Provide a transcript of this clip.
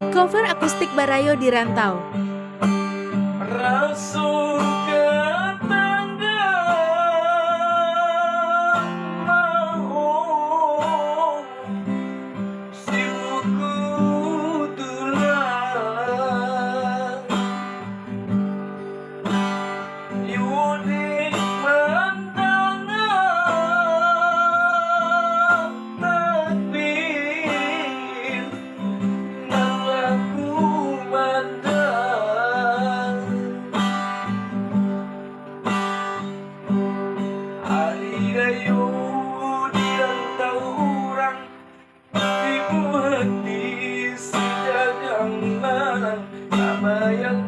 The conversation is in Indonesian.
Cover akustik Barayo di Rantau. Rasul ke tangga mau sibuku tulang yudik mendangan takbir nalaku mandang hari rayu di rantau orang ibu hati sejagang malang sama yang